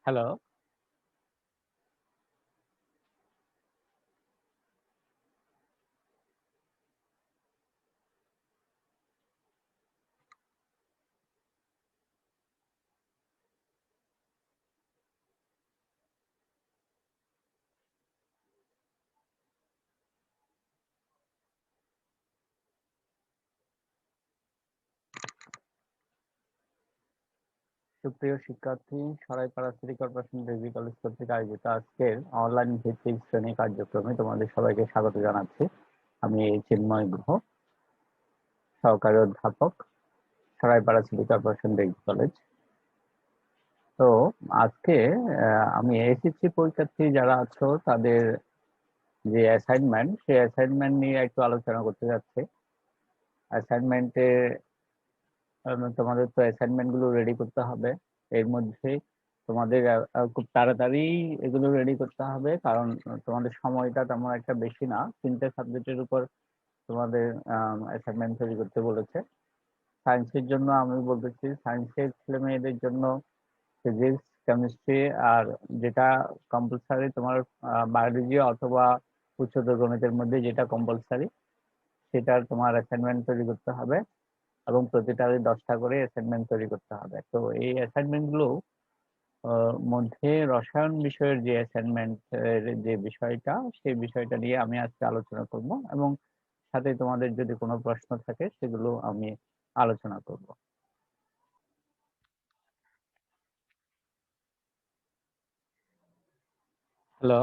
Hello. সুপ্রিয় শিক্ষার্থী, Saraipara city corporation degree college কর্তৃক আয়োজিত আজকের অনলাইন ভিত্তিক শ্রেণী কার্যক্রমে তোমাদের সবাইকে স্বাগত জানাচ্ছি। আমি চিন্ময় গুহ, সহকারী অধ্যাপক, Saraipara city corporation degree college. তো আজকে আমি এসএসসি পরীক্ষার্থী যারা আছো তাদের যে অ্যাসাইনমেন্ট, সেই অ্যাসাইনমেন্ট নিয়ে একটু আলোচনা করতে যাচ্ছি। অ্যাসাইনমেন্টে তোমাদের তো অ্যাসাইনমেন্ট গুলো রেডি করতে হবে। এর মধ্যে তোমাদের খুব তাড়াতাড়ি এগুলো রেডি করতে হবে, কারণ তোমাদের সময়টা তেমন একটা বেশি না। 3টে সাবজেক্টের উপর তোমাদের অ্যাসাইনমেন্ট তৈরি করতে বলেছে। সায়েন্সের জন্য আমি বলতেছি, সায়েন্সের ছেলে মেয়েদের জন্য ফিজিক্স, কেমিস্ট্রি, আর যেটা কম্পালসারি তোমার বায়োলজি অথবা উচ্চতর গণিতের মধ্যে যেটা কম্পালসারি সেটার তোমার অ্যাসাইনমেন্ট তৈরি করতে হবে, এবং প্রতিটারই 10টা করে অ্যাসাইনমেন্ট তৈরি করতে হবে। তো এই অ্যাসাইনমেন্ট গুলো মধ্যে রসায়ন বিষয়ের যে অ্যাসাইনমেন্ট যে বিষয়টা, সেই বিষয়টা নিয়ে আমি আজকে আলোচনা করব, এবং সাথে তোমাদের যদি কোনো প্রশ্ন থাকে সেগুলো আমি আলোচনা করব। হ্যালো।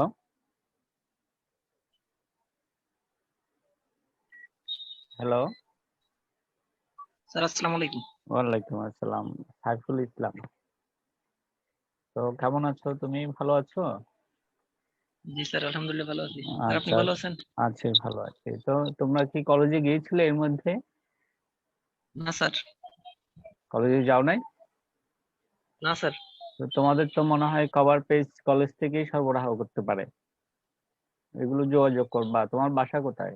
হ্যালো। স্যার আসসালামু আলাইকুম। ওয়ালাইকুম আসসালাম। সাইফুল ইসলাম। তো কেমন আছো তুমি? ভালো আছো? জি স্যার, আলহামদুলিল্লাহ ভালো আছি। স্যার আপনি আচ্ছা, ভালো আছেন? আছি, ভালো আছি। তো তোমরা কি কলেজে গিয়েছিলে এর মধ্যে? না স্যার। কলেজে যাও নাই? না স্যার। তো তোমাদের তো মনে হয় কভার পেজ কলেজ থেকেই সরবরাহ করতে পারে, এগুলো যোগাযোগ করবা। তোমার বাসা কোথায়?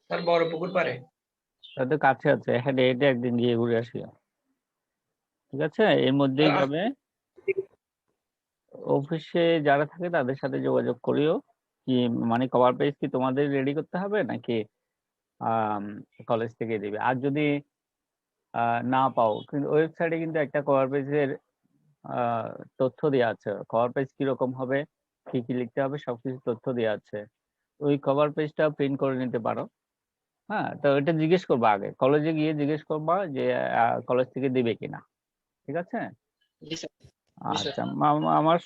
স্যার বড় পুকুর পাড়ে। তাদের কাছে আছে, হেঁটে হেঁটে একদিন গিয়ে ঘুরে আসিও। ঠিক আছে, এর মধ্যেই স্যার যাবে। অফিসে যারা থাকে তাদের সাথে যোগাযোগ করিও। কি মানে, কভার পেজ কি তোমাদের রেডি করতে হবে নাকি কলেজ থেকে দিবে? আর যদি না পাও, কিন্তু ওয়েবসাইটে কিন্তু একটা কভার পেজের তথ্য দেওয়া আছে। কভার পেজ কিরকম হবে, কি কি লিখতে হবে, সবকিছু তথ্য দেওয়া আছে। ওই কভার পেজটা প্রিন্ট করে নিতে পারো। হ্যাঁ, তো এটা জিজ্ঞেস করবা, আগে কলেজে গিয়ে জিজ্ঞেস করবা যে কলেজ থেকে দিবে কিনা। ঠিক আছে। জি স্যার। জি স্যার। আচ্ছা, আমার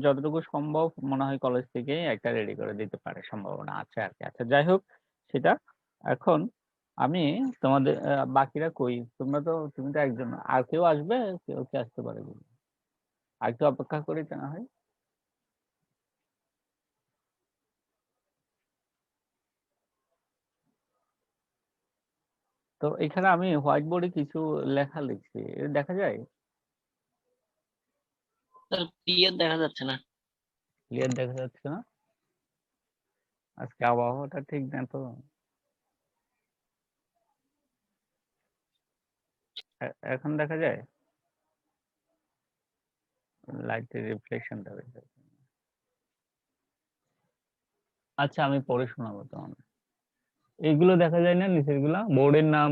যতটুকু সম্ভব মনে হয় কলেজ থেকে একটা রেডি করে দিতে পারে, সম্ভাবনা আছে আর কি। আচ্ছা, যাই হোক সেটা। এখন আমি তোমাদের বাকিরা কই? তুমি তো একজন, আর কেউ আসবে? কেউ কি আসতে পারে? আর একটু অপেক্ষা করি তা না হয়। তো এখানে আমি হোয়াইট বোর্ডে কিছু লেখা লিখছি, এটা দেখা যায়? স্যার ক্লিয়ার দেখা যাচ্ছে না। ক্লিয়ার দেখা যাচ্ছে না? আজকে আবহাওয়াটা ঠিক না তো। এখন দেখা যায়? লাইটের রিফ্লেকশনটা বেশি। আচ্ছা, আমি পড়ে শোনাবো তোমাকে। এইগুলো দেখা যায় না, নিচের গুলা বোর্ডের নাম,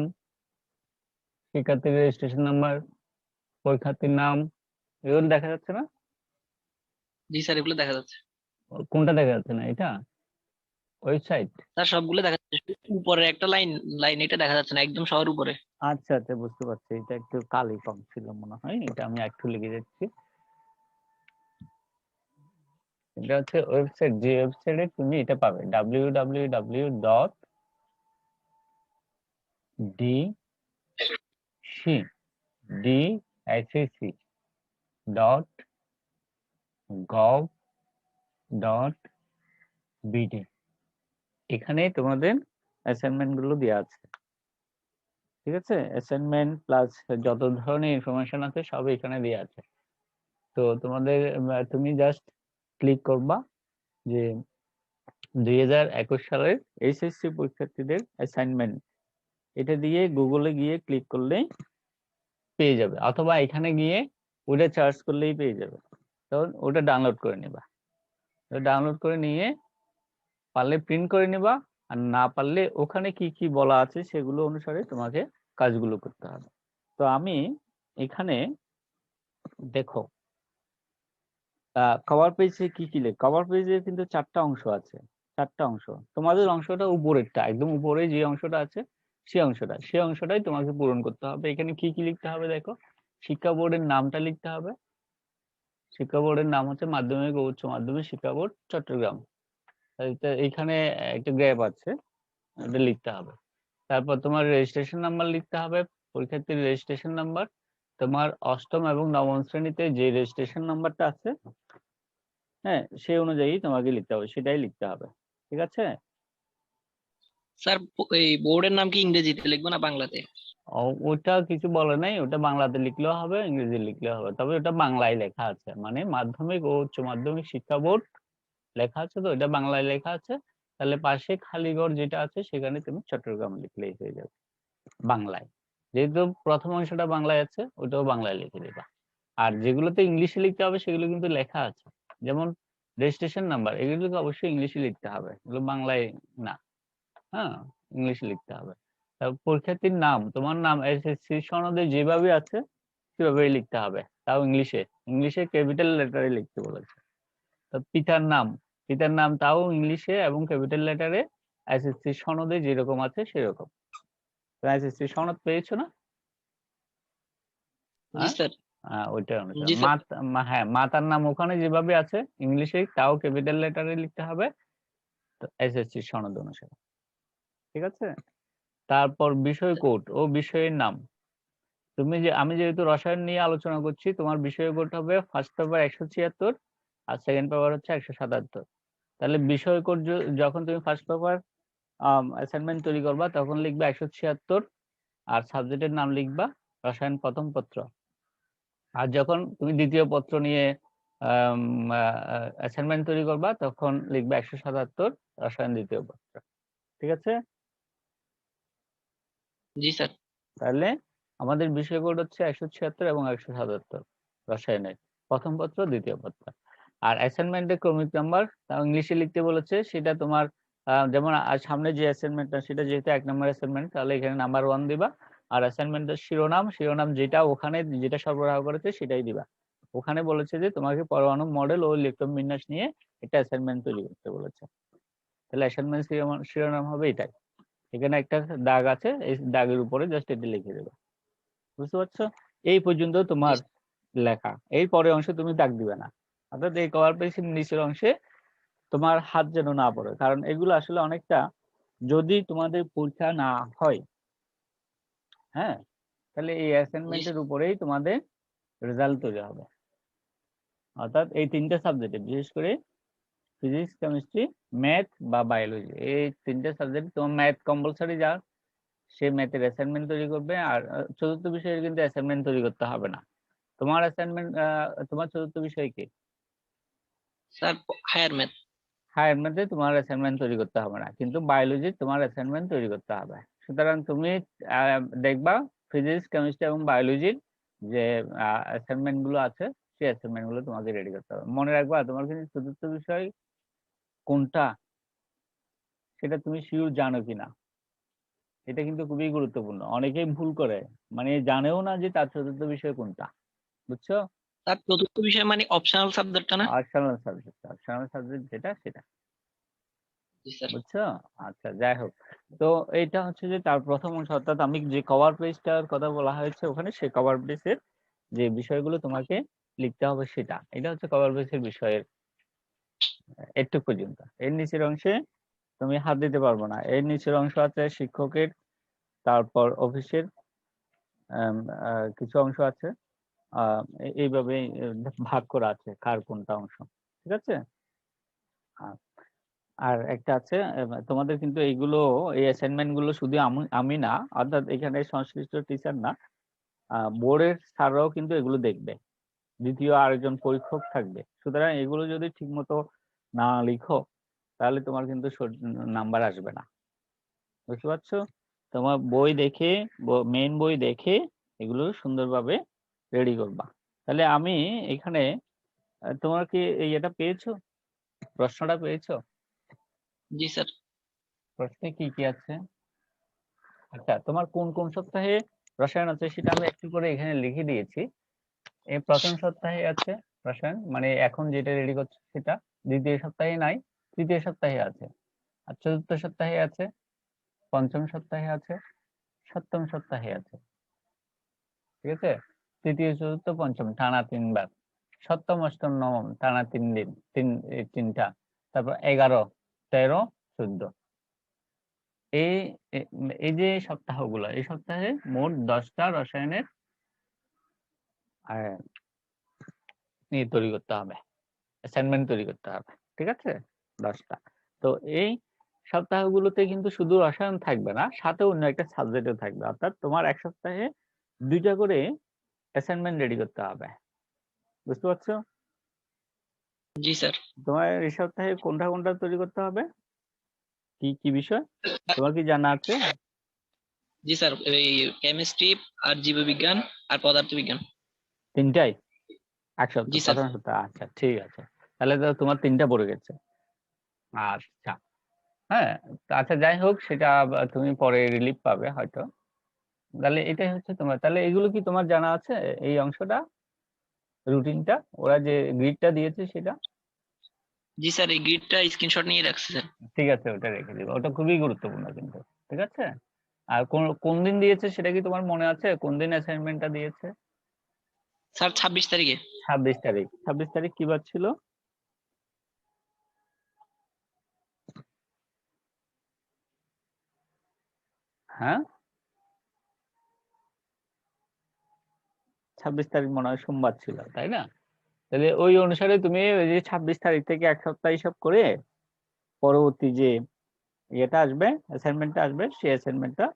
শিক্ষার্থীর রেজিস্ট্রেশন নাম্বার, পরীক্ষার্থীর নাম, এগুলো দেখা যাচ্ছে না? জি স্যার, এগুলো দেখা যাচ্ছে। কোনটা দেখা যাচ্ছে না? এটা ওয়েবসাইট? স্যার সবগুলো দেখা যাচ্ছে, শুধু উপরে একটা লাইন লাইন এটা দেখা যাচ্ছে না, একদম সবার উপরে। আচ্ছা আচ্ছা, বুঝতে পারছি। এটা একটু কালি কম ছিল মনে হয়, এটা আমি একটু লিখে দিচ্ছি। এটা হচ্ছে ওয়েবসাইট, যে ওয়েবসাইটে তুমি এটা পাবে, www.dcc.gov.bd। এখানে তোমাদের অ্যাসাইনমেন্ট গুলো দেওয়া আছে। ঠিক আছে, অ্যাসাইনমেন্ট প্লাস যত ধরনের ইনফরমেশন আছে সব এখানে দেওয়া আছে। তো তোমাদের তুমি জাস্ট ক্লিক করবা যে 2021 সালের এইচএসসি পরীক্ষার্থীদের অ্যাসাইনমেন্ট, এটা দিয়ে গুগলে গিয়ে ক্লিক করলেই পেয়ে যাবে, অথবা এখানে গিয়ে ওটা সার্চ করলেই পেয়ে যাবে। তখন ওটা ডাউনলোড করে নিবা, ডাউনলোড করে নিয়ে পারলে প্রিন্ট করে নিবা, আর না পারলে ওখানে কি কি বলা আছে সেগুলো অনুসারে তোমাকে কাজগুলো করতে হবে। তো আমি এখানে দেখো কভার পেজে কি কি লেখ, কভার পেজে কিন্তু 4টা অংশ আছে, 4টা অংশ। তোমাদের অংশটা উপরেরটা, একদম উপরে যে অংশটা আছে সেই অংশটাই তোমাকে পূরণ করতে হবে। এখানে কি কি লিখতে হবে দেখো, শিক্ষা বোর্ডের নামটা লিখতে হবে। শিক্ষা বোর্ডের নাম হচ্ছে মাধ্যমিক ও উচ্চ মাধ্যমিক শিক্ষা বোর্ড চট্টগ্রাম। এখানে একটা গ্যাপ আছে, এটা লিখতে হবে। তারপর তোমার রেজিস্ট্রেশন নাম্বার লিখতে হবে, পরীক্ষার্থীর রেজিস্ট্রেশন নাম্বার। তোমার অষ্টম এবং নবম শ্রেণীতে যে রেজিস্ট্রেশন নাম্বারটা আছে, হ্যাঁ, সেই অনুযায়ী তোমাকে লিখতে হবে, সেটাই লিখতে হবে। ঠিক আছে? স্যার এই বোর্ডের নাম কি ইংরেজিতে লিখবো না বাংলাতে? ওটা কিছু বলে নাই, ওটা বাংলাতে লিখলেও হবে, ইংরেজি লিখলেও হবে, তবে ওটা বাংলায় লেখা আছে, মানে মাধ্যমিক ও উচ্চ মাধ্যমিক শিক্ষা বোর্ড লেখা আছে, তো এটা বাংলায় লেখা আছে। তাহলে পাশে খালি ঘর যেটা আছে সেখানে তুমি চট্টগ্রাম লিখলেই হয়ে যাবে বাংলায়। যেহেতু প্রথম অংশটা বাংলায় আছে, ওটাও বাংলায় লিখে দিবা। আর যেগুলোতে ইংলিশে লিখতে হবে সেগুলো কিন্তু লেখা আছে, যেমন রেজিস্ট্রেশন নাম্বার, এগুলোকে অবশ্যই ইংলিশে লিখতে হবে, এগুলো বাংলায় না, হ্যাঁ, ইংলিশে লিখতে হবে। তারপর পরীক্ষার্থীর নাম, তোমার নাম এসএসসি সনদে যেভাবে আছে সেভাবেই লিখতে হবে, তাও ইংলিশে, ইংলিশে ক্যাপিটাল লেটারে লিখতে বলেছে। তো পিতার নাম তাও ইংলিশে এবং ক্যাপিটাল লেটারে, এসএসসি সনদে যেরকম আছে সেরকম। এসএসসি সনদ পেয়েছো না? জি হ্যাঁ, স্যার। ওইটা অনুসারে জি স্যার। হ্যাঁ, মাতার নাম ওখানে যেভাবে আছে ইংলিশে, তাও ক্যাপিটাল লেটারে লিখতে হবে, তো এসএসসি সনদ অনুসারে। ঠিক আছে? তারপর বিষয় কোড ও বিষয়ের নাম। আমি যেহেতু রসায়ন নিয়ে আলোচনা করছি, তোমার বিষয় কোড হবে ফার্স্ট পেপার 176 আর সেকেন্ড পেপার হচ্ছে 177। তাহলে বিষয় কোড যখন তুমি ফার্স্ট পেপার অ্যাসাইনমেন্ট তৈরি করবা তখন লিখবা 176, আর সাবজেক্টের নাম লিখবা রসায়ন প্রথম পত্র। আর যখন তুমি দ্বিতীয় পত্র নিয়ে অ্যাসাইনমেন্ট তৈরি করবা তখন লিখবা 177 রসায়ন দ্বিতীয় পত্র। ঠিক আছে? জি স্যার। তাহলে আমাদের বিষয় কোড হচ্ছে 176 এবং 177 রসায়নের প্রথম পত্র দ্বিতীয় পত্র। আর অ্যাসাইনমেন্টের ক্রমিক নাম্বার তাও ইংলিশে লিখতে বলেছে, সেটা তোমার যেমন সামনে যে অ্যাসাইনমেন্টটা সেটা যেহেতু 1 নম্বর অ্যাসাইনমেন্ট, তাহলে এখানে নাম্বার 1 দিবা। আর অ্যাসাইনমেন্টের শিরোনাম যেটা ওখানে যেটা সরবরাহ করেছে সেটাই দিবা। ওখানে বলেছে যে তোমাকে পরমাণু মডেল ও ইলেকট্রন বিন্যাস নিয়ে একটা অ্যাসাইনমেন্ট তৈরি করতে বলেছে, তাহলে অ্যাসাইনমেন্ট শিরোনাম হবে এটাই। এখানে একটা দাগ আছে, এই দাগের উপরে জাস্ট এটা লিখে দেবে। বুঝতে পারছো? এই পর্যন্ত জি তোমার লেখা, এই পরের অংশে তুমি দাগ দিবে না। অর্থাৎ এই কভার পেজের নিচের অংশে তোমার হাত যেন না পড়ে, কারণ এগুলো আসলে অনেকটা, যদি তোমাদের পরীক্ষা না হয়, হ্যাঁ, তাহলে এই জি অ্যাসাইনমেন্টের উপরেই তোমাদের রেজাল্ট তৈরি হবে। অর্থাৎ এই 3টে সাবজেক্টে, বিশেষ করে ফিজিক্স, কেমিস্ট্রি, ম্যাথ বা বায়োলজি, এই 3টে সাবজেক্ট তোমার ম্যাথ কম্পালসারি, যা সে ম্যাথের অ্যাসাইনমেন্ট তৈরি করবে। আর চতুর্থ বিষয়ের কিন্তু অ্যাসাইনমেন্ট তৈরি করতে হবে না। তোমার অ্যাসাইনমেন্ট, তোমার চতুর্থ বিষয় কি? স্যার। Higher math. হায়ার ম্যাথে তোমার অ্যাসাইনমেন্ট তৈরি করতে হবে না, কিন্তু বায়োলজি তোমার অ্যাসাইনমেন্ট তৈরি করতে হবে। সুতরাং তুমি দেখবা ফিজিক্স, কেমিস্ট্রি এবং বায়োলজির যে অ্যাসাইনমেন্ট গুলো আছে সেই অ্যাসাইনমেন্ট গুলো তোমাকে রেডি করতে হবে। মনে রাখবা তোমার কিন্তু চতুর্থ বিষয় কোনটা সেটা তুমি শিওর জানো কিনা, এটা কিন্তু খুবই গুরুত্বপূর্ণ। অনেকেই ভুল করে, মানে জানেও না যে তার চতুর্থ বিষয় কোনটা। বুঝছো? স্যার চতুর্থ বিষয় মানে অপশনাল সাবজেক্টটা না? অপশনাল সাবজেক্ট যেটা সেটা। জি স্যার। বুঝছো? আচ্ছা, যাই হোক। তো এইটা হচ্ছে যে তার প্রথম অংশ, অর্থাৎ আমি যে কভার পেজটার কথা বলা হয়েছে ওখানে, সেই কভার পেজের যে বিষয়গুলো তোমাকে লিখতে হবে সেটা, এটা হচ্ছে কভার পেজের বিষয়ের একটু পর্যন্ত। এর নিচের অংশে তুমি হাত দিতে পারবো না। এর নিচের অংশ আছে শিক্ষকের, তারপর অফিসের কিছু অংশ আছে, এইভাবে ভাগ করা আছে কার কোনটা অংশ। ঠিক আছে? আর একটা আছে, তোমাদের কিন্তু এইগুলো, এই অ্যাসাইনমেন্ট গুলো শুধু আমি না, অর্থাৎ এখানে সংশ্লিষ্ট টিচার না, বোর্ডের স্যাররাও কিন্তু এগুলো দেখবে, দ্বিতীয় আরেকজন পরীক্ষক থাকবে। সুতরাং এগুলো যদি ঠিক মতো না লিখো তাহলে তোমার কিন্তু নাম্বার আসবে না। বুঝতে পারছো? তোমার বই দেখে, মেইন বই দেখে এগুলো সুন্দরভাবে রেডি করবা। তাহলে আমি এখানে তোমরা কি এটা পেয়েছো, প্রশ্নটা পেয়েছো? জি স্যার। প্রশ্নে কি কি আছে? আচ্ছা, তোমার কোন কোন সপ্তাহে রসায়ন আছে সেটা আমি একটু করে এখানে লিখে দিয়েছি। এই প্রথম সপ্তাহে আছে রসায়ন, মানে এখন যেটা রেডি করছে সেটা। দ্বিতীয় সপ্তাহে নাই, তৃতীয় সপ্তাহে আছে। আর চতুর্থ সপ্তাহে আছে, পঞ্চম সপ্তাহে আছে, সপ্তম সপ্তাহে আছে। ঠিক আছে, তৃতীয় চতুর্থ পঞ্চম টানা 3 বার, সপ্তম অষ্টম নবম টানা 3 দিন, এই 3টা। তারপর 11, 13, 14। এই এই যে সপ্তাহগুলো, এই সপ্তাহে মোট 10টা রসায়নের তৈরি করতে হবে, অ্যাসাইনমেন্ট তৈরি করতে হবে। ঠিক আছে, 10টা। তো এই সপ্তাহগুলোতে কিন্তু শুধু রসায়ন থাকবে না, সাথে অন্য একটা সাবজেক্টও থাকবে। অর্থাৎ তোমার এক সপ্তাহে 2টা করে অ্যাসাইনমেন্ট রেডি করতে হবে। বুঝতে পারছো? জি স্যার। তোমার এই সপ্তাহে কোনটা কোনটা তৈরি করতে হবে, কি কি বিষয় তোমার কি জানা আছে? জি স্যার, এই কেমিস্ট্রি আর জীববিজ্ঞান আর পদার্থবিজ্ঞান। 3টাই এক সপ্তাহ, জি স্যার। প্রথম সপ্তাহ? আচ্ছা, ঠিক আছে। তাহলে তো তোমার 3টা পড়ে গেছে। আচ্ছা, হ্যাঁ। আচ্ছা, যাই হোক, সেটা তুমি পরে রিলিফ পাবে হয়তো। তাহলে এটাই হচ্ছে তোমার, তাহলে এগুলো কি তোমার জানা আছে? এই অংশটা, রুটিনটা, ওরা যে গ্রিডটা দিয়েছে সেটা? জি স্যার, এই গ্রিডটা স্ক্রিনশট নিয়ে রাখছি স্যার। ঠিক আছে, ওটা রেখে দিবে, ওটা খুবই গুরুত্বপূর্ণ কিন্তু। ঠিক আছে। আর কোন কোন দিন দিয়েছে সেটা কি তোমার মনে আছে? কোন দিন অ্যাসাইনমেন্টটা দিয়েছে? স্যার 26 তারিখে। 26 তারিখ। 26 তারিখ কি বার ছিল? হ্যাঁ, 26 তারিখ মনে হয় সোমবার ছিল, তাই না? তাহলে ওই অনুসারে তুমি ওই যে 26 তারিখ থেকে এক সপ্তাহ হিসাব করে পরবর্তী যে ইয়েটা আসবে, অ্যাসাইনমেন্টটা আসবে, সেই অ্যাসাইনমেন্টটা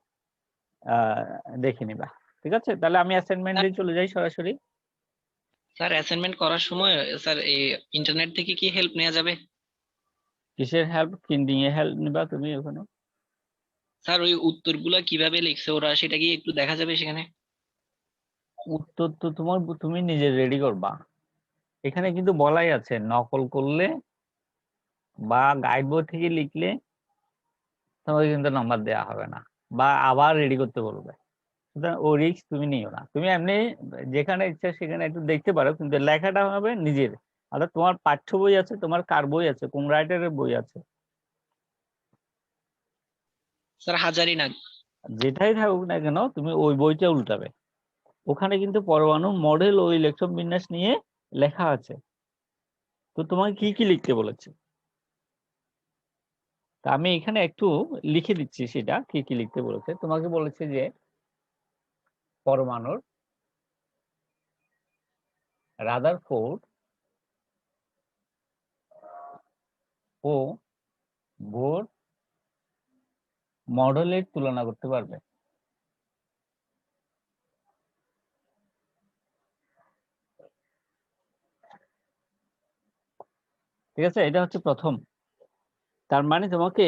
দেখে নিবা। ঠিক আছে, তাহলে আমি অ্যাসাইনমেন্টে চলে যাই সরাসরি। স্যার অ্যাসাইনমেন্ট করার সময় স্যার এই ইন্টারনেট থেকে কি হেল্প নেওয়া যাবে? কিসের হেল্প, কি নিয়ে হেল্প নিবা তুমি ওখানে? স্যার ওই উত্তরগুলা কিভাবে লিখছে ওরা, সেটা কি একটু দেখা যাবে সেখানে? উত্তর তো তুমি নিজে রেডি করবা। এখানে কিন্তু বলাই আছে, নকল করলে বা গাইড বই থেকে লিখলে তোমাকে কিন্তু নাম্বার দেওয়া হবে না, বা আবার রেডি করতে বলবে। সুতরাং ও রিস্ক তুমি নিও না। তুমি এমনি যেখানে ইচ্ছা সেখানে একটু দেখতে পারো, কিন্তু লেখাটা হবে নিজের। অর্থাৎ তোমার পাঠ্য বই আছে, তোমার কার বই আছে, কোন রাইটারের বই আছে, স্যার হাজারিনাগ। যেটাই থাকুক না কেন, তুমি ওই বইটা উল্টাবে। ওখানে কিন্তু পরমাণু মডেল ও ইলেকট্রন বিন্যাস নিয়ে লেখা আছে। তো তোমাকে কি কি লিখতে বলেছে, তা আমি এখানে একটু লিখে দিচ্ছি সেটা কি কি লিখতে বলেছে। তোমাকে বলেছে যে পরমাণুর রাদারফোর্ড ও বোর মডেলের তুলনা করতে পারবে। ঠিক আছে, এটা হচ্ছে প্রথম। তার মানে তোমাকে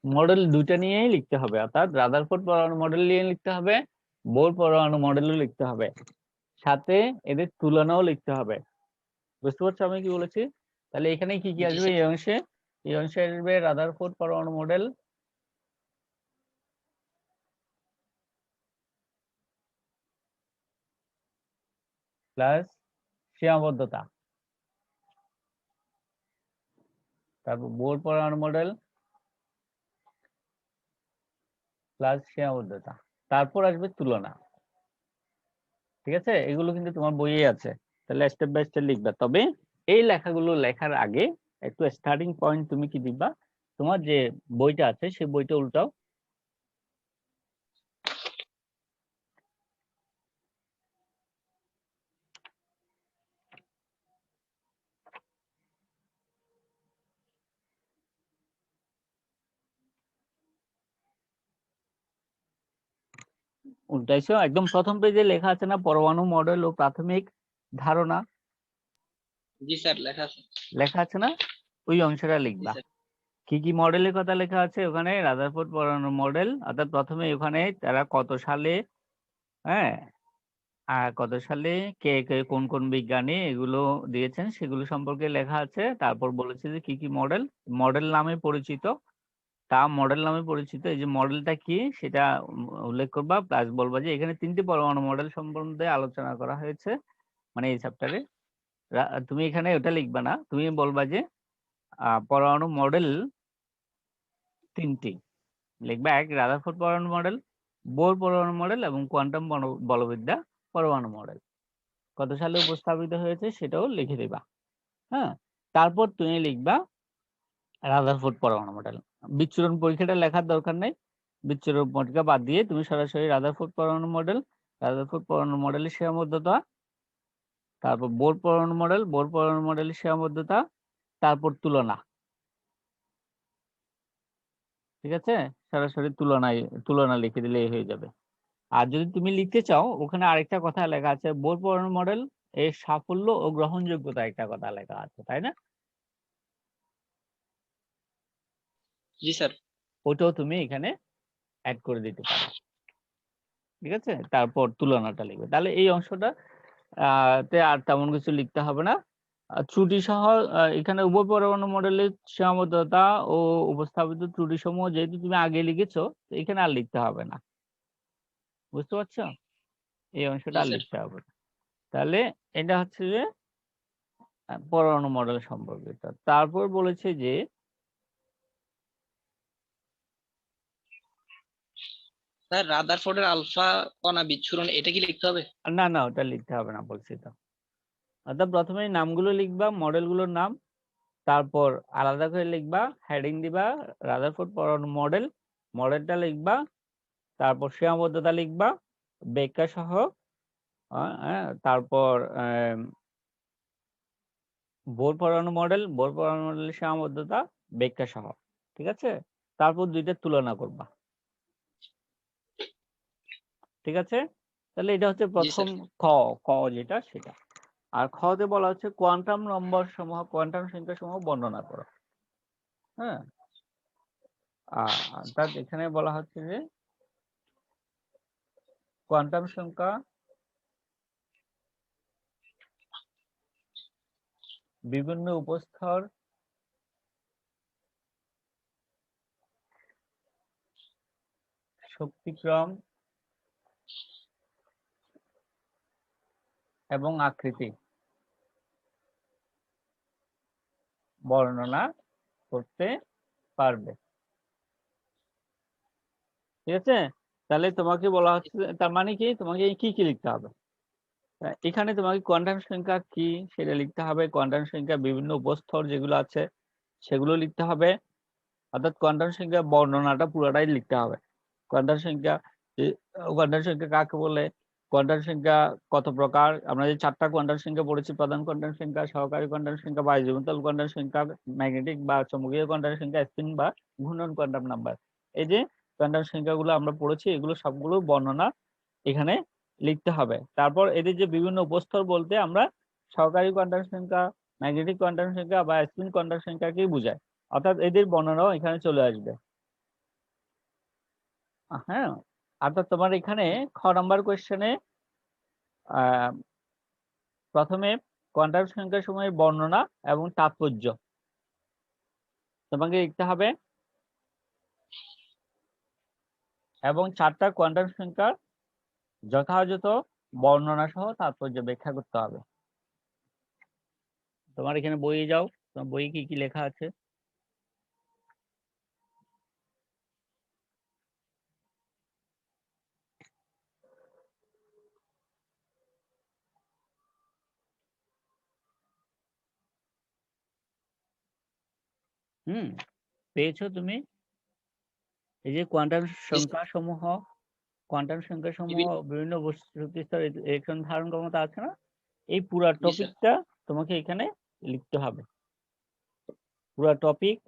মডেল 2টা নিয়েই লিখতে হবে, অর্থাৎ রাদারফোর্ড পরমাণু মডেল নিয়ে লিখতে হবে, বোর পরমাণু মডেলও লিখতে হবে, সাথে এদের তুলনাও লিখতে হবে। বুঝতে পারছো আমি কি বলেছি? তাহলে এখানে কি কি জি আসবে স্যার। এই অংশে? এই অংশে আসবে রাদারফোর্ড পরমাণু মডেল প্লাস সীমাবদ্ধতা, তারপর বোর পরমাণু মডেল প্লাস সীমাবদ্ধতা, তারপর আসবে তুলনা। ঠিক আছে, এগুলো কিন্তু তোমার বইয়ে আছে। তাহলে স্টেপ বাই স্টেপ লিখবা। তবে এই লেখাগুলো লেখার আগে একটু স্টার্টিং পয়েন্ট তুমি কি দিবা, তোমার যে বইটা আছে সেই বইটা উল্টাও। উল্টাইছো, একদম প্রথম পেজে লেখা আছে না পরমাণু মডেল ও প্রাথমিক ধারণা, জি স্যার লেখা আছে। লেখা আছে না? ওই অংশটা জি লিখবা। স্যার। কি কি মডেলের কথা লেখা আছে ওখানে? রাদারফোর্ড পরমাণু মডেল, অর্থাৎ প্রথমে ওখানে তারা কত সালে, হ্যাঁ, কত সালে কে কে কোন কোন বিজ্ঞানী এগুলো দিয়েছেন সেগুলো সম্পর্কে লেখা আছে। তারপর বলেছে যে কি কি মডেল মডেল নামে পরিচিত, মডেল নামে পরিচিত এই যে মডেলটা কি সেটা উল্লেখ করবা, প্লাস বলবা যে এখানে 3টি পরমাণু মডেল সম্বন্ধে আলোচনা করা হয়েছে মানে এই চ্যাপ্টারে। তুমি এখানে ওটা লিখবা না, তুমি বলবা যে পরমাণু মডেল 3টি লিখবা। এক, রাদারফোর্ড পরমাণু মডেল, বোর পরমাণু মডেল এবং কোয়ান্টাম বলবিদ্যা পরমাণু মডেল কত সালে উপস্থাপিত হয়েছে সেটাও লিখে দিবা। হ্যাঁ, তারপর তুমি লিখবা রাদারফোর্ড পরমাণু মডেল। বিচ্ছুরণ পরীক্ষাটা লেখার দরকার নেই, বিচ্ছুরণ পরীক্ষা বাদ দিয়ে তুমি সরাসরি রাদারফোর্ড পরমাণু মডেল, রাদারফোর্ড পরমাণু মডেলের সীমাবদ্ধতা, তারপর বোর পরমাণু মডেল, বোর পরমাণু মডেলের সীমাবদ্ধতা, তারপর তুলনা। ঠিক আছে, সরাসরি তুলনা লিখে দিলেই হয়ে যাবে। আর যদি তুমি লিখতে চাও ওখানে আরেকটা কথা লেখা আছে, বোর পরমাণু মডেল এর সাফল্য ও গ্রহণযোগ্যতা একটা কথা লেখা আছে, তাই না? জি স্যার। ওটাও তুমি এখানে অ্যাড করে দিতে পারো। ঠিক আছে, তারপর তুলনাটা লিখবে। তাহলে এই অংশটা তে আর তেমন কিছু লিখতে হবে না। ত্রুটি সহ এখানে উভয় পরমাণু মডেলের সীমাবদ্ধতা ও উপস্থাপিত ত্রুটি সমূহ যেহেতু তুমি আগে লিখেছো, এখানে আর লিখতে হবে না। বুঝতে পারছো? এই অংশটা জি আর স্যার। লিখতে হবে না। তাহলে এটা হচ্ছে যে পরমাণু মডেল সম্পর্কিত। তারপর বলেছে যে স্যার রাদারফোর্ডের আলফা কণা বিচ্ছুরণ এটা কি লিখতে হবে? না না, ওটা লিখতে হবে না বলছি তো। অর্থাৎ প্রথমে নামগুলো লিখবা, মডেলগুলোর নাম, তারপর আলাদা করে লিখবা, হেডিং দিবা রাদারফোর্ড পরমাণু মডেল, মডেলটা লিখবা, তারপর সীমাবদ্ধতা লিখবা ব্যাখ্যা সহ, তারপর বোর পরমাণু মডেলের সীমাবদ্ধতা ব্যাখ্যা সহ। ঠিক আছে, তারপর দুইটা তুলনা করবা। ঠিক আছে, তাহলে এটা হচ্ছে জি প্রথম স্যার। ক যেটা সেটা। আর খতে বলা হচ্ছে কোয়ান্টাম নম্বর সমূহ, কোয়ান্টাম সংখ্যা সমূহ বর্ণনা করো। হ্যাঁ, অর্থাৎ এখানে বলা হচ্ছে যে কোয়ান্টাম সংখ্যা বিভিন্ন উপস্তর শক্তিক্রম এবং আকৃতি বর্ণনা করতে পারবে। ঠিক আছে, তাহলে তোমাকে বলা হচ্ছে, তার মানে কি তোমাকে কি কি লিখতে হবে? এখানে তোমাকে কোয়ান্টাম সংখ্যা কি সেটা লিখতে হবে, কোয়ান্টাম সংখ্যা বিভিন্ন উপস্তর যেগুলো আছে সেগুলো লিখতে হবে। অর্থাৎ কোয়ান্টাম সংখ্যা বর্ণনাটা পুরোটাই লিখতে হবে। কোয়ান্টাম সংখ্যা কোয়ান্টাম সংখ্যা কাকে বলে, কোয়ান্টাম সংখ্যা কত প্রকার, আমরা যে 4টা কোয়ান্টাম সংখ্যা পড়েছি, প্রধান কোয়ান্টাম সংখ্যা, সহকারী কোয়ান্টাম সংখ্যা, বায়ুজীবনতল কোয়ান্টাম সংখ্যা, ম্যাগনেটিক বা চৌম্বকীয় কোয়ান্টাম সংখ্যা, স্পিন বা ঘূর্ণন কোয়ান্টাম নাম্বার। এই যে কোয়ান্টাম সংখ্যাগুলো আমরা পড়েছি এগুলো সবগুলো বর্ণনা এখানে লিখতে হবে। তারপর এদের যে বিভিন্ন উপস্তর বলতে আমরা সহকারী কোয়ান্টাম সংখ্যা, ম্যাগনেটিক কোয়ান্টাম সংখ্যা বা স্পিন কোয়ান্টাম সংখ্যাকেই বোঝায়, অর্থাৎ এদের বর্ণনাও এখানে চলে আসবে। হ্যাঁ, অর্থাৎ তোমার এখানে খ নাম্বার কোয়েশ্চেনে প্রথমে কোয়ান্টাম সংখ্যা সমূহের বর্ণনা এবং তাৎপর্য তোমাকে লিখতে হবে, এবং 4টা কোয়ান্টাম সংখ্যার যথাযথ বর্ণনা সহ তাৎপর্য ব্যাখ্যা করতে হবে। তোমার এখানে বইয়ে যাও, তোমার বইয়ে কি কি লেখা আছে। পেয়েছো তুমি? এই যে জি স্যার। কোয়ান্টাম সংখ্যা সমূহ বিভিন্ন শক্তিস্তর ইলেকট্রন ধারণ ক্ষমতা আছে না, এই পুরা জি স্যার। টপিকটা তোমাকে এখানে লিখতে হবে, পুরা টপিক।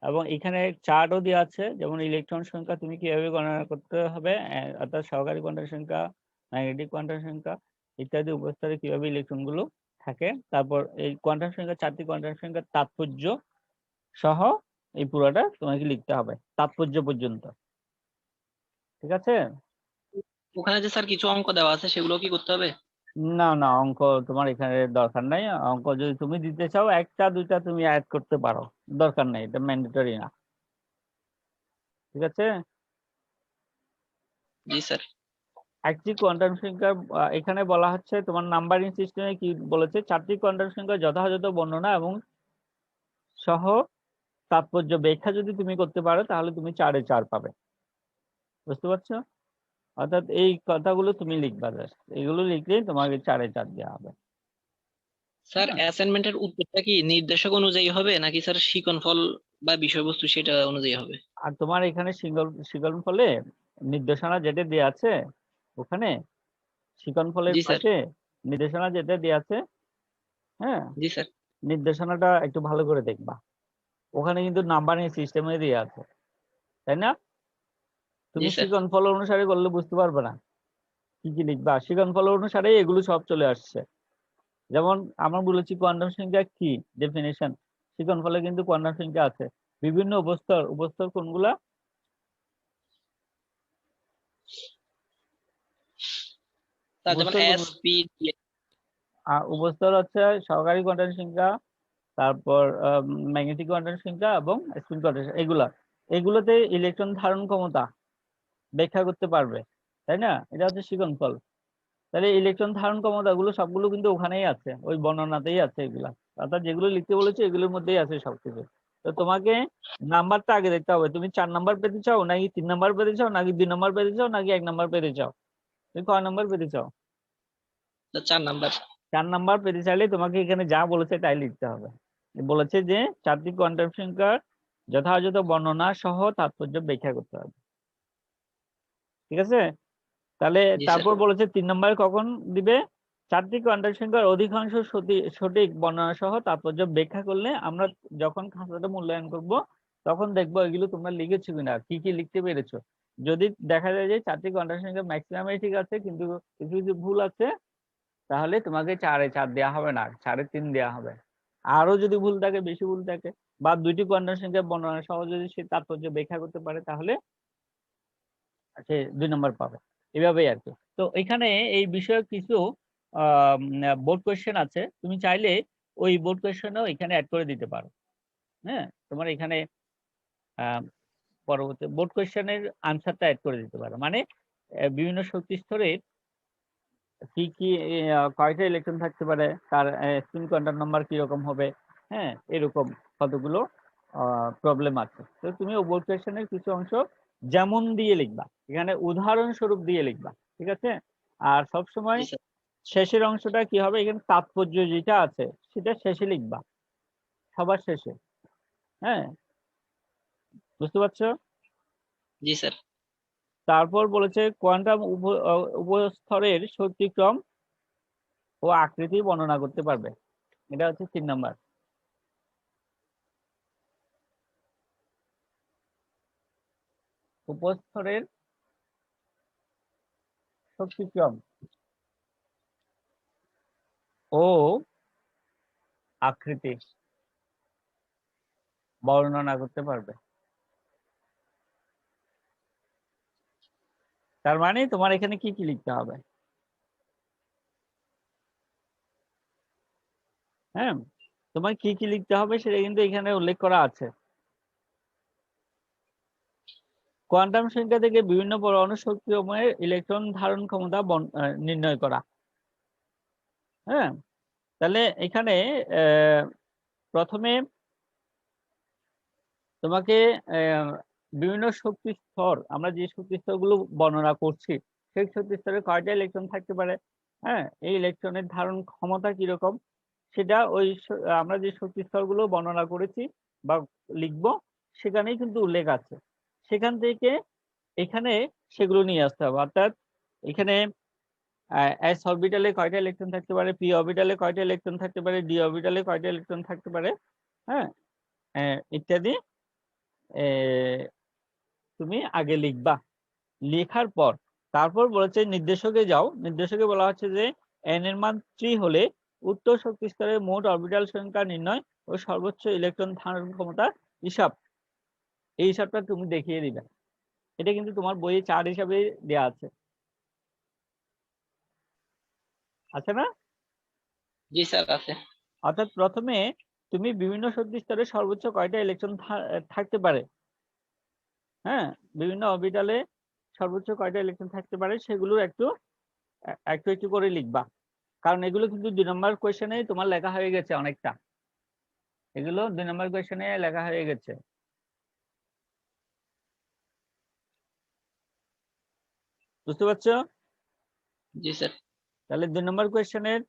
এবং এখানে চার্টও দেওয়া আছে, যেমন ইলেকট্রন সংখ্যা তুমি কিভাবে গণনা করতে হবে, অর্থাৎ সহকারী কোয়ান্টাম সংখ্যা, ম্যাগনেটিক কোয়ান্টাম সংখ্যা ইত্যাদি উপস্তরে কিভাবে ইলেকট্রন গুলো থাকে। তারপর এই কোয়ান্টাম সংখ্যা, 4টি কোয়ান্টাম সংখ্যার তাৎপর্য সহ এই পুরোটা তোমাকে লিখতে হবে তাৎপর্য পর্যন্ত। ঠিক আছে, ওখানে যে স্যার কিছু অঙ্ক দেওয়া আছে সেগুলো কি করতে হবে? না না, অঙ্ক তোমার এখানে দরকার নাই। অঙ্ক যদি তুমি দিতে চাও একটা দুইটা তুমি অ্যাড করতে পারো, দরকার নাই, এটা ম্যান্ডেটরি না। ঠিক আছে। জি স্যার। একটি কোয়ান্টাম সংখ্যা এখানে বলা হচ্ছে তোমার নাম্বারিং সিস্টেমে কি বলেছে, 4টি কোয়ান্টাম সংখ্যা যথাযথ বর্ণনা এবং সহ তাৎপর্য ব্যাখ্যা যদি তুমি করতে পারো তাহলে তুমি 4-এ 4 পাবে। বুঝতে পারছো? অর্থাৎ এই কথাগুলো তুমি লিখবা, জাস্ট এগুলো লিখলেই তোমাকে 4-এ 4 দেওয়া হবে। স্যার হ্যাঁ। অ্যাসাইনমেন্টের উত্তরটা কি নির্দেশক অনুযায়ী হবে নাকি স্যার শিক্ষণফল বা বিষয়বস্তু সেটা অনুযায়ী হবে? আর তোমার এখানে শিকল ফলে নির্দেশনা যেটা দেওয়া আছে ওখানে, শিকল ফলের জি স্যার। পাশে নির্দেশনা যেটা দেওয়া আছে, হ্যাঁ, জি স্যার। নির্দেশনাটা একটু ভালো করে দেখবা। ওখানে কিন্তু নাম্বারিং সিস্টেমে দেওয়া আছে, তাই না? জি তুমি স্যার। শিকল ফল অনুসারে করলে বুঝতে পারবে না কি কি লিখবা। শিকল ফল অনুসারে এগুলো সব চলে আসছে। যেমন আমরা বলেছি কোয়ান্টাম সংখ্যা কি, ডেফিনেশন, শিকল ফলে কিন্তু কোয়ান্টাম সংখ্যা আছে। বিভিন্ন উপস্তর, উপস্তর কোনগুলা? স্যার যেমন উপস্তর কোন? S P. উপস্তর হচ্ছে সহকারী কোয়ান্টাম সংখ্যা, তারপর ম্যাগনেটিক কোয়ান্টাম সংখ্যা এবং স্পিন কোয়ান্টাম সংখ্যা, এগুলোতে ইলেকট্রন ধারণ ক্ষমতা ব্যাখ্যা করতে পারবে, তাই না? এটা হচ্ছে শিকনফল। তাহলে ইলেকট্রন ধারণ ক্ষমতা গুলো সবগুলো কিন্তু ওখানেই আছে, ওই বর্ণনাতেই আছে এগুলা। অর্থাৎ যেগুলো লিখতে বলেছে এগুলোর মধ্যেই আছে সবকিছু। তো তোমাকে নাম্বারটা আগে দেখতে হবে, তুমি 4 নাম্বার পেতে চাও নাকি 3 নাম্বার পেতে চাও নাকি 2 নাম্বার পেতে চাও নাকি 1 নাম্বার পেতে চাও? তুমি কয় নাম্বার পেতে চাও? 4 নাম্বার। 4 নাম্বার পেতে চাইলে তোমাকে এখানে যা বলেছে তাই লিখতে হবে। বলেছে যে 4টি কোয়ান্টাম সংখ্যার যথাযথ বর্ণনা সহ তাৎপর্য ব্যাখ্যা করতে হবে। ঠিক আছে। তাহলে জি স্যার। তারপর বলেছে 3 নাম্বার কখন দিবে, 4টি কোয়ান্টাম সংখ্যার অধিকাংশ সঠিক বর্ণনা সহ তাৎপর্য ব্যাখ্যা করলে আমরা যখন খাতাটা মূল্যায়ন করব তখন দেখবো এগুলো তোমরা লিখেছো কিনা, কি কি লিখতে পেরেছো। যদি দেখা যায় যে 4টি কোয়ান্টাম সংখ্যা ম্যাক্সিমামই ঠিক আছে কিন্তু কিছু কিছু ভুল আছে, তাহলে তোমাকে 4-এ 4 দেওয়া হবে না, 4-এ 3 দেওয়া হবে। আরো যদি ভুল থাকে, বেশি ভুল থাকে, বা 2টি কোয়ান্টাম সংখ্যা বর্ণনা সহ যদি সে তাৎপর্য ব্যাখ্যা করতে পারে তাহলে সে 2 নম্বর পাবে। এভাবেই আর কি। তো এখানে এই বিষয়ে কিছু বোর্ড কোয়েশ্চেন আছে, তুমি চাইলে ওই বোর্ড কোয়েশ্চেনও এখানে অ্যাড করে দিতে পারো। হ্যাঁ, তোমার এখানে আহ, পরবর্তী বোর্ড কোয়েশ্চেনের আনসারটা অ্যাড করে দিতে পারো। মানে বিভিন্ন শক্তি স্তরের কি কি কয়টা ইলেকট্রন থাকতে পারে, তার স্পিন কোয়ান্টাম নাম্বার কিরকম হবে, হ্যাঁ, এরকম কতগুলো প্রবলেম আছে। তো তুমি বোর্ড কোয়েশ্চেনের কিছু অংশ যেমন দিয়ে লিখবা, এখানে উদাহরণস্বরূপ দিয়ে লিখবা। ঠিক আছে। আর সবসময় জি স্যার। শেষের অংশটা কি হবে, এখানে তাৎপর্য যেটা আছে সেটা শেষে লিখবা, সবার শেষে। হ্যাঁ, বুঝতে পারছো? জি স্যার। তারপর বলেছে কোয়ান্টাম উপস্তরের শক্তিক্রম ও আকৃতি বর্ণনা করতে পারবে, এটা হচ্ছে 3 নাম্বার। উপস্তরের শক্তিক্রম ও আকৃতি বর্ণনা করতে পারবে। তার মানে তোমার এখানে কি কি লিখতে হবে? হ্যাঁ, তোমার কি কি লিখতে হবে সেটা কিন্তু এখানে উল্লেখ করা আছে। কোয়ান্টাম সংখ্যা থেকে বিভিন্ন পরমাণু শক্তিসমূহের ইলেকট্রন ধারণ ক্ষমতা নির্ণয় করা। হ্যাঁ, তাহলে এখানে প্রথমে তোমাকে আহ, বিভিন্ন শক্তি স্তর, আমরা যে শক্তি স্তরগুলো বর্ণনা করছি সেই শক্তি স্তরে কয়টা ইলেকট্রন থাকতে পারে, হ্যাঁ, এই ইলেকট্রনের ধারণ ক্ষমতা কিরকম, সেটা ওই আমরা যে শক্তি স্তরগুলো বর্ণনা করেছি বা লিখবো সেখানেই কিন্তু উল্লেখ আছে। সেখান থেকে এখানে সেগুলো নিয়ে আসতে হবে। অর্থাৎ এখানে এস অরবিটালে কয়টা ইলেকট্রন থাকতে পারে, পি অরবিটালে কয়টা ইলেকট্রন থাকতে পারে, ডি অরবিটালে কয়টা ইলেকট্রন থাকতে পারে, হ্যাঁ, ইত্যাদি তুমি আগে লিখবা। লেখার পর তারপর বলেছে নির্দেশকে যাও, নির্দেশকে বলা হচ্ছে যে n এর মান 3 হলে উচ্চ শক্তি স্তরের মোট অরবিটাল সংখ্যা নির্ণয় ও সর্বোচ্চ ইলেকট্রন ধারণ ক্ষমতা হিসাব, এই হিসাবটা তুমি দেখিয়ে দিবে। এটা কিন্তু তোমার বইয়ে 4 হিসাবে দেওয়া আছে। আছে না? জি স্যার আছে। অর্থাৎ প্রথমে তুমি বিভিন্ন শক্তি স্তরে সর্বোচ্চ কয়টা ইলেকট্রন থাকতে পারে, হ্যাঁ, বিভিন্ন অরবিটালে সর্বোচ্চ কয়টা ইলেকট্রন থাকতে পারে সেগুলো একটু একটু একটু করে লিখবা, কারণ এগুলো কিন্তু 2 নম্বর কোয়েশ্চেনে তোমার লেখা হয়ে গেছে অনেকটা, এগুলো 2 নম্বর কোয়েশ্চেনে লেখা হয়ে গেছে। বুঝতে পারছো? জি স্যার। তাহলে 2 নম্বর কোয়েশ্চেনের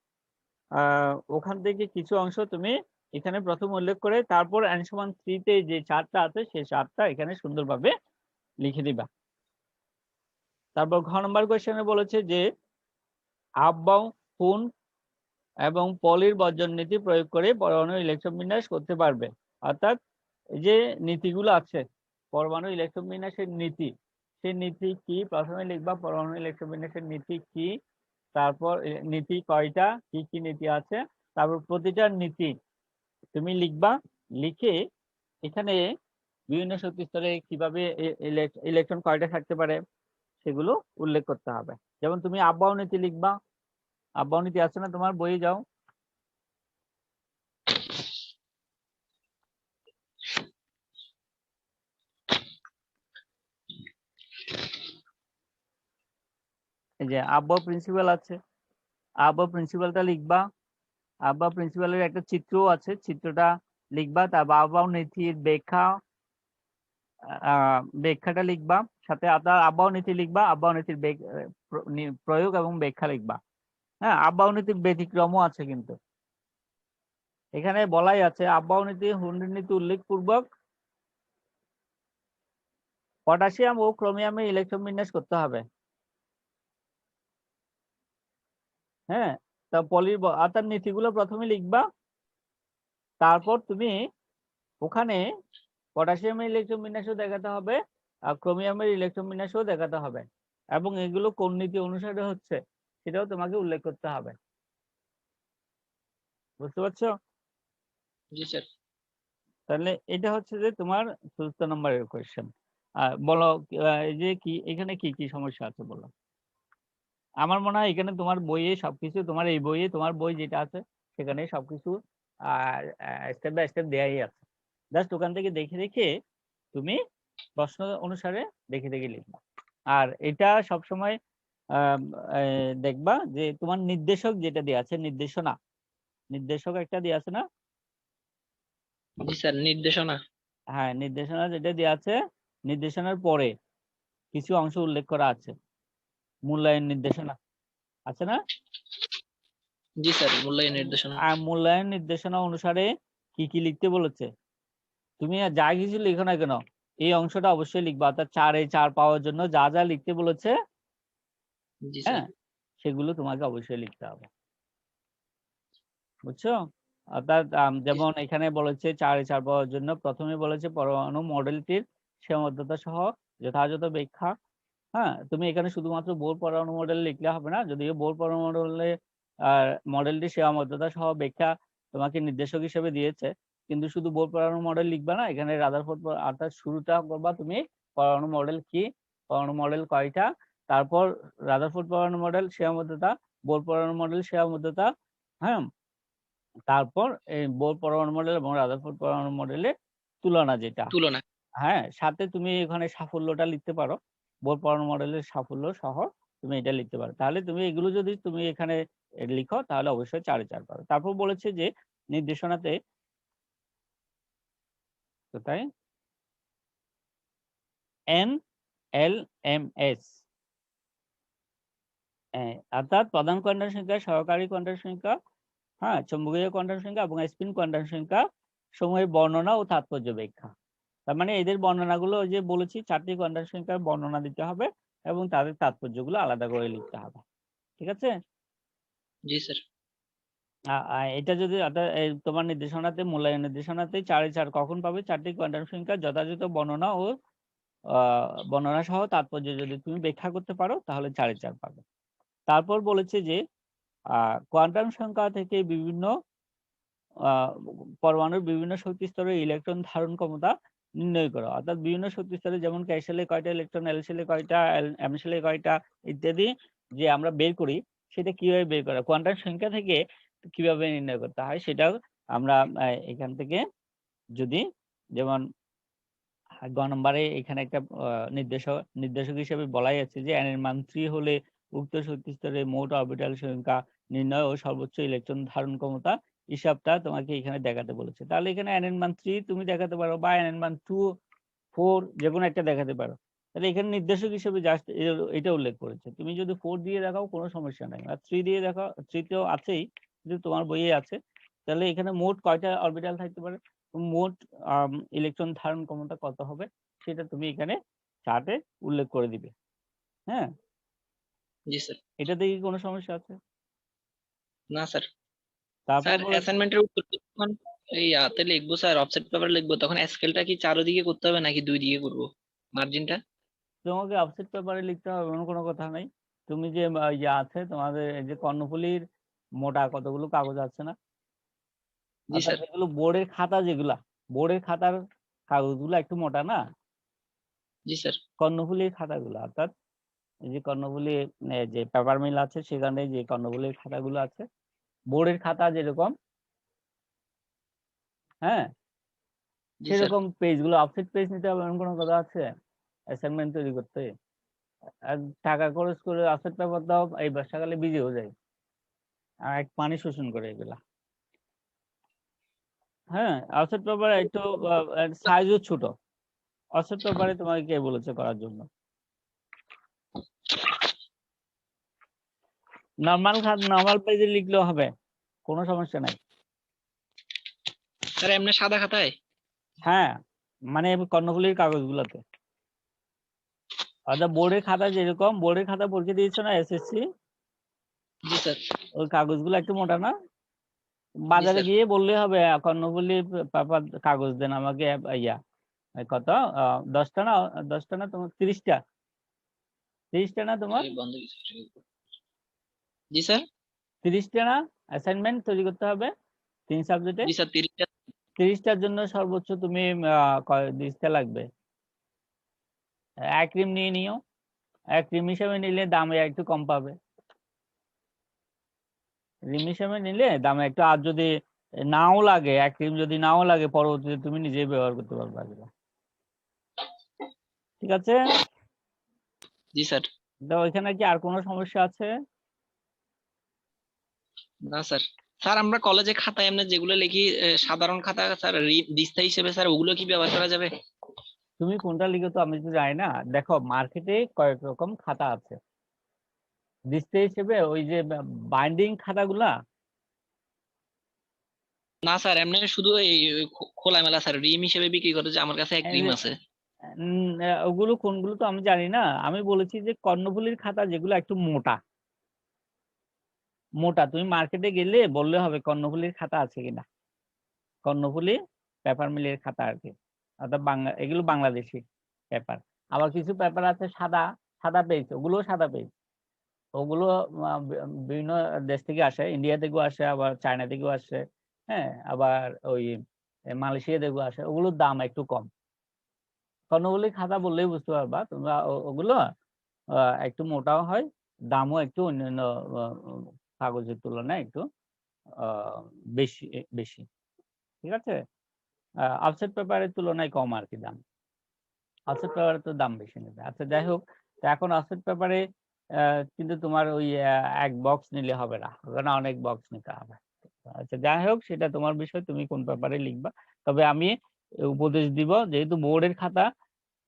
ওখান থেকে কিছু অংশ তুমি এখানে প্রথম উল্লেখ করে তারপর n=3 তে যে চার্টটা আছে সেই চার্টটা এখানে সুন্দরভাবে লিখে দিবা। তারপর ঘ নম্বর কোয়েশ্চেনে বলেছে যে আপবাউ পুন এবং পলির বর্জন নীতি প্রয়োগ করে পরমাণু ইলেকট্রন বিন্যাস করতে পারবে। অর্থাৎ এই যে নীতিগুলো আছে পরমাণু ইলেকট্রন বিন্যাসের নীতি, সেই নীতি কি প্রথমে লিখবা, পরমাণু ইলেকট্রন বিন্যাসের নীতি কি, তারপর নীতি কয়টা, কি কি নীতি আছে, তারপর প্রতিটা নীতি তুমি লিখবা, লিখে এখানে বিভিন্ন শক্তি স্তরে কিভাবে ইলেকট্রন কয়টা থাকতে পারে সেগুলো উল্লেখ করতে হবে। যেমন তুমি আবহাওয়া নীতি লিখবা, আবহাওয়া নীতি আছে না তোমার বইয়ে, যাও। এই যে আবহাওয়া প্রিন্সিপাল আছে, আবহাওয়া প্রিন্সিপালটা লিখবা, আবহাওয়া প্রিন্সিপালের একটা চিত্রও আছে, চিত্রটা লিখবা। তারপর আবহাওয়া নীতির ব্যাখ্যাটা লিখবা, সাথে আপনার আবহাওয়া নীতি লিখবা, আবহাওয়া নীতির প্রয়োগ এবং ব্যাখ্যা লিখবা। হ্যাঁ, আবহাওয়া নীতির ব্যতিক্রমও আছে, কিন্তু এখানে বলাই আছে আবহাওয়া নীতি হুন্ডি নীতি উল্লেখ পূর্বক পটাশিয়াম ও ক্রোমিয়ামের ইলেকট্রন বিন্যাস করতে হবে। হ্যাঁ, তা পলির অর্থাৎ নীতিগুলো প্রথমে লিখবা, তারপর তুমি ওখানে পটাশিয়ামের ইলেকট্রন বিন্যাসও দেখাতে হবে আর ক্রোমিয়ামের ইলেকট্রন বিন্যাসও দেখাতে হবে, এবং এগুলো কোন নীতি অনুসারে হচ্ছে সেটাও তোমাকে উল্লেখ করতে হবে। বুঝতে পারছো? জি স্যার। তাহলে এটা হচ্ছে যে তোমার 4 নম্বরের কোয়েশ্চেন। বলো এই যে কি এখানে কি কি সমস্যা আছে বলো। আমার মনে হয় এখানে তোমার বইয়ে সবকিছু, তোমার এই বইয়ে তোমার বই যেটা আছে সেখানে সবকিছু স্টেপ বাই স্টেপ দেয়াই আছে, জাস্ট ওখান থেকে দেখে দেখে তুমি প্রশ্ন অনুসারে দেখে দেখে লিখবা। আর এটা সবসময় দেখবা যে তোমার নির্দেশক যেটা দেওয়া আছে, নির্দেশক একটা দেওয়া আছে না? জি স্যার, নির্দেশনা। হ্যাঁ, নির্দেশনা যেটা দেওয়া আছে, নির্দেশনার পরে কিছু অংশ উল্লেখ করা আছে, মূল্যায়ন নির্দেশনা আছে না? জি স্যার, মূল্যায়ন নির্দেশনা। আর মূল্যায়ন নির্দেশনা অনুসারে কি কি লিখতে বলেছে, তুমি আর যা কিছু লিখো না কেন এই অংশটা অবশ্যই লিখবা। অর্থাৎ 4 পাওয়ার জন্য যা যা লিখতে বলেছে, জি স্যার। হ্যাঁ, সেগুলো তোমাকে অবশ্যই লিখতে হবে। বুঝছো? অর্থাৎ যেমন এখানে বলেছে 4 পাওয়ার জন্য প্রথমে বলেছে পরমাণু মডেলটির সীমাবদ্ধতা সহ যথাযথ ব্যাখ্যা। হ্যাঁ, তুমি এখানে শুধুমাত্র বোর পরমাণু মডেল লিখলে হবে না, যদিও বোর পরমাণু মডেলটি সীমাবদ্ধতা সহ ব্যাখ্যা তোমাকে নির্দেশক হিসেবে দিয়েছে, কিন্তু শুধু বোর পরমাণু মডেল লিখবা না, এখানে রাদারফোর্ড অর্থাৎ শুরুটা করবা তুমি পরমাণু মডেল কি, পরমাণু মডেল কয়টা, তারপর রাদারফোর্ড পরমাণু মডেল সীমাবদ্ধতা, বোর পরমাণু মডেল সীমাবদ্ধতা, হ্যাঁ, তারপর এই বোর পরমাণু মডেল এবং রাদারফোর্ড পরমাণু মডেলের তুলনা যেটা, তুলনা। হ্যাঁ, সাথে তুমি এখানে সাফল্যটা লিখতে পারো, বোর পরমাণু মডেলের সাফল্য সহ তুমি এটা লিখতে পারো। তাহলে তুমি এগুলো যদি তুমি এখানে লিখো তাহলে অবশ্যই 4 পাবে। তারপর বলেছে যে নির্দেশনাতে কোথায় NLMS, অর্থাৎ প্রধান কোয়ান্টাম সংখ্যা, সহকারী কোয়ান্টাম সংখ্যা, হ্যাঁ, চৌম্বকীয় কোয়ান্টাম সংখ্যা এবং স্পিন কোয়ান্টাম সংখ্যা সমূহের বর্ণনা ও তাৎপর্য ব্যাখ্যা। তার মানে এদের বর্ণনাগুলো ওই যে বলেছি 4টি কোয়ান্টাম সংখ্যার বর্ণনা দিতে হবে এবং তাদের তাৎপর্যগুলো আলাদা করে লিখতে হবে। ঠিক আছে? জি স্যার। এটা যদি তোমার নির্দেশনাতে, মূল্যায়ন নির্দেশনাতে 4 কখন পাবে, 4টি কোয়ান্টাম সংখ্যা যথাযথ বর্ণনা ও বর্ণনা সহ তাৎপর্য যদি তুমি ব্যাখ্যা করতে পারো তাহলে 4 পাবে। তারপর বলেছে যে কোয়ান্টাম সংখ্যা থেকে বিভিন্ন পরমাণুর বিভিন্ন শক্তি স্তরে ইলেকট্রন ধারণ ক্ষমতা নির্ণয় করা। অর্থাৎ বিভিন্ন শক্তি স্তরে যেমন K শেলে কয়টা ইলেকট্রন, L শেলে কয়টা, M শেলে কয়টা ইত্যাদি যে আমরা বের করি, সেটা কিভাবে বের করা, কোয়ান্টাম সংখ্যা থেকে কিভাবে নির্ণয় করতে হয় সেটাও আমরা এখান থেকে যদি যেমন গ নম্বরে এখানে একটা নির্দেশক হিসেবে বলাই আছে যে n এর মান 3 হলে উক্ত শক্তি স্তরে মোট অরবিটাল সংখ্যা নির্ণয় ও সর্বোচ্চ ইলেকট্রন ধারণ ক্ষমতা হিসাবটা তোমাকে এখানে দেখাতে বলেছে। তাহলে এখানে n এর মান 3 তুমি দেখাতে পারো বা n এর মান 2, 4 যেকোনো একটা দেখাতে পারো। তাহলে এখানে নির্দেশক হিসেবে জাস্ট এটা উল্লেখ করেছে। তুমি যদি 4 দিয়ে দেখাও কোনো সমস্যা নাই। আর 3 দিয়ে দেখাও, 3 তেও আছেই, কিন্তু তোমার বইয়ে আছে। তাহলে এখানে মোট কয়টা অরবিটাল থাকতে পারে? মোট ইলেকট্রন ধারণ ক্ষমতা কত হবে সেটা তুমি এখানে চার্টে উল্লেখ করে দিবে। হ্যাঁ, জি স্যার। এটাতে কি কোনো সমস্যা আছে? না স্যার। তারপর স্যার বলে অ্যাসাইনমেন্টের উত্তর যখন এই হাতে লিখবো স্যার, অফসেট পেপারে লিখবো, তখন স্কেলটা কি চারদিকে করতে হবে নাকি 2 দিকে করবো মার্জিনটা? তোমাকে অফসেট পেপারে লিখতে হবে এমন কোনো কথা নাই। তুমি যে ইয়ে আছে তোমাদের এই যে কর্ণফুলীর মোটা কতগুলো কাগজ আছে না, জি অর্থাৎ স্যার। যেগুলো বোর্ডের খাতা, যেগুলা বোর্ডের খাতার কাগজগুলো একটু মোটা না, জি স্যার। কর্ণফুলীর খাতাগুলো, অর্থাৎ এই যে কর্ণফুলী যে পেপার মিল আছে সেখানে যে কর্ণফুলীর খাতাগুলো আছে, বোর্ডের খাতা যেরকম, হ্যাঁ, জি স্যার। সেরকম পেজগুলো অফসেট পেজ নিতে হবে এমন কোনো কথা আছে অ্যাসাইনমেন্ট তৈরি করতে? আর টাকা খরচ করে অফসেট পেপার দাও, এই বর্ষাকালে ভিজে হয়ে যায় আর এক পানি শোষণ করে এগুলা। হ্যাঁ, অফসেট পেপার একটু সাইজও ছোট। অফসেট পেপারে তোমাকে কে বলেছে করার জন্য? নর্মাল পেজে লিখলেও হবে, কোনো সমস্যা নাই। স্যার এমনি সাদা খাতায়? হ্যাঁ, মানে কর্ণফুলীর কাগজগুলোতে, অর্থাৎ বোর্ডের খাতা যেরকম, বোর্ডের খাতা পরীক্ষা দিয়েছো না এসএসসি, জি স্যার। ওই কাগজগুলো একটু মোটা না? জি বাজারে স্যার। গিয়ে বললে হবে কর্ণফুলী পেপার কাগজ দেন আমাকে, ইয়া কত 10টা না, 10টা না তোমার 30টা, 30টা না তোমার, এই বন্ধ কিছু। জি স্যার। 30টা না অ্যাসাইনমেন্ট তৈরি করতে হবে 3 সাবজেক্টে। জি স্যার 30টা। 30টার জন্য সর্বোচ্চ তুমি 20টা লাগবে। এক রিম নিয়ে নিও, এক রিম হিসাবে নিলে দামে একটু কম পাবে। রিম হিসাবে নিলে দামে একটু, আর যদি নাও লাগে, এক রিম যদি নাও লাগে পরবর্তীতে তুমি নিজেই ব্যবহার করতে পারবে এগুলো। ঠিক আছে? জি স্যার। তো ওইখানে কি আর কোনো সমস্যা আছে? না স্যার। স্যার আমরা কলেজে খাতায় এমনি যেগুলো লিখি সাধারণ খাতা স্যার, দিস্তা হিসেবে স্যার ওগুলো কি ব্যবহার করা যাবে? তুমি কোনটা লিখে তো আমি তো জানি না। দেখো মার্কেটে কয়েক রকম খাতা আছে। ডিসপ্লে হিসেবে ওই যে বাইন্ডিং খাতাগুলা, না স্যার এমনি শুধু এই খোলামেলা স্যার রিম হিসেবে বিক্রি করে, যে আমার কাছে এক এই রিম যে, আছে। ওগুলো কোনগুলো তো আমি জানি না। আমি বলেছি যে কর্ণফুলীর খাতা যেগুলো একটু মোটা মোটা, তুমি মার্কেটে গেলে বললে হবে কর্ণফুলীর খাতা আছে কিনা, কর্ণফুলী পেপার মিলের খাতা আর কি, অর্থাৎ বাংলা, এগুলো বাংলাদেশি পেপার। আবার কিছু পেপার আছে সাদা, সাদা পেজ, ওগুলো সাদা পেজ, ওগুলো বিভিন্ন দেশ থেকে আসে, ইন্ডিয়া থেকেও আসে, আবার চায়না থেকেও আসে, হ্যাঁ, আবার ওই মালয়েশিয়া থেকেও আসে, ওগুলোর দাম একটু কম। কর্ণফুলী খাতা বললেই বুঝতে পারবা তোমরা, ওগুলো একটু মোটাও হয়, দামও একটু অন্যান্য কাগজের তুলনায় একটু আহ, বেশি বেশি। ঠিক আছে? অফসেট পেপারের তুলনায় কম আর কি দাম, অফসেট পেপারে তো দাম বেশি নেবে। আচ্ছা যাই হোক, তো এখন অফসেট পেপারে কিন্তু তোমার ওই এক বক্স নিলে হবে না, ওখানে অনেক বক্স নিতে হবে। আচ্ছা যাই হোক, সেটা তোমার বিষয়, তুমি কোন পেপারে লিখবা। তবে আমি উপদেশ দিব, যেহেতু বোর্ডের খাতা,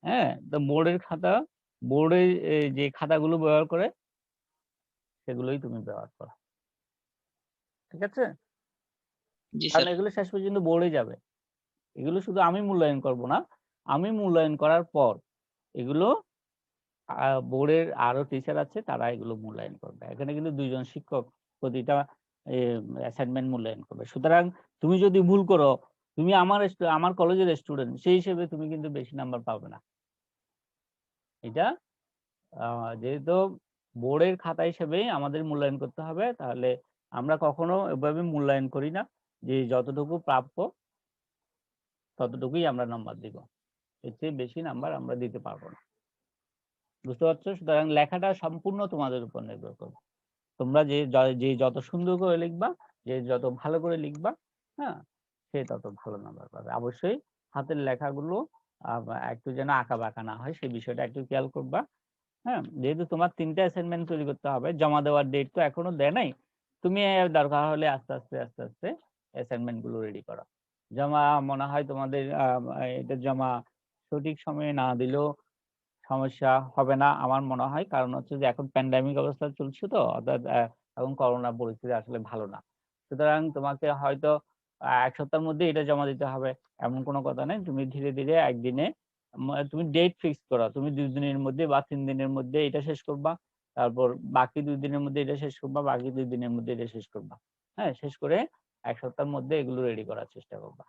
হ্যাঁ, তো বোর্ডের খাতা, বোর্ডের যে খাতাগুলো ব্যবহার করে সেগুলোই তুমি ব্যবহার করো। ঠিক আছে? জি কারণ স্যার। এগুলো শেষ পর্যন্ত বোর্ডে যাবে। এগুলো শুধু আমি মূল্যায়ন করব না, আমি মূল্যায়ন করার পর এগুলো বোর্ডের আরো টিচার আছে, তারা এগুলো মূল্যায়ন করবে। এখানে কিন্তু 2জন শিক্ষক প্রতিটা অ্যাসাইনমেন্ট মূল্যায়ন করবে। সুতরাং তুমি যদি ভুল করো, তুমি আমার কলেজের স্টুডেন্ট, সেই হিসেবে তুমি কিন্তু বেশি নাম্বার পাবে না। এটা যেহেতু বোর্ডের খাতা হিসেবেই আমাদের মূল্যায়ন করতে হবে, তাহলে আমরা কখনো এভাবে মূল্যায়ন করি না যে যতটুকু প্রাপ্য ততটুকুই আমরা নাম্বার দিব, এর চেয়ে বেশি নাম্বার আমরা দিতে পারবো না। বুঝতে পারছো? সুতরাং লেখাটা সম্পূর্ণ তোমাদের উপর নির্ভর করবে। তোমরা যে যত সুন্দর করে লিখবা, যে যত ভালো করে লিখবা, হ্যাঁ, সে তত ভালো নাম্বার পাবে। অবশ্যই হাতের লেখাগুলো একটু যেন আঁকা বাঁকা না হয়, সেই বিষয়টা একটু খেয়াল করবা। হ্যাঁ, যেহেতু তোমার 3টা অ্যাসাইনমেন্ট তৈরি করতে হবে, জমা দেওয়ার ডেট তো এখনো দেয় নাই, তুমি দরকার হলে আস্তে আস্তে অ্যাসাইনমেন্ট গুলো রেডি করো। জমা মনে হয় তোমাদের এটা জমা সঠিক সময়ে না দিলেও সমস্যা হবে না আমার মনে হয়, কারণ হচ্ছে যে এখন প্যান্ডামিক অবস্থা চলছে, তো অর্থাৎ এখন করোনা পরিস্থিতি আসলে ভালো না। সুতরাং তোমাকে হয়তো 1 সপ্তাহের মধ্যে এটা জমা দিতে হবে এমন কোনো কথা নেই। তুমি ধীরে ধীরে একদিনে তুমি ডেট ফিক্স করো, তুমি 2 দিনের মধ্যে বা 3 দিনের মধ্যে এটা শেষ করবা, তারপর বাকি 2 দিনের মধ্যে এটা শেষ করবা, বাকি 2 দিনের মধ্যে এটা শেষ করবা। হ্যাঁ, শেষ করে 1 সপ্তাহের মধ্যে এগুলো রেডি করার চেষ্টা করবা।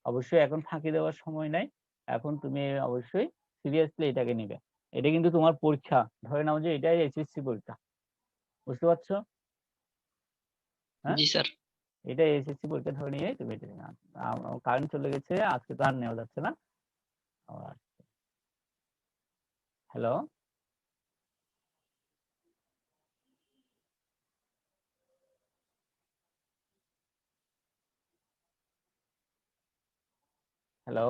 অবশ্যই এখন ফাঁকি দেওয়ার সময় নাই, এখন তুমি অবশ্যই সিরিয়াসলি এটাকে নিবে। এটা কিন্তু তোমার পরীক্ষা, ধরে নাও যে এটাই এসএসসি পরীক্ষা, বুঝতে পারছো? হ্যাঁ, জি স্যার। এটা এসএসসি পরীক্ষা ধরে নিয়ে তুমি এটা নিবে। কারেন্ট চলে গেছে, আজকে তো আর নেওয়া যাচ্ছে না। Hello, hello.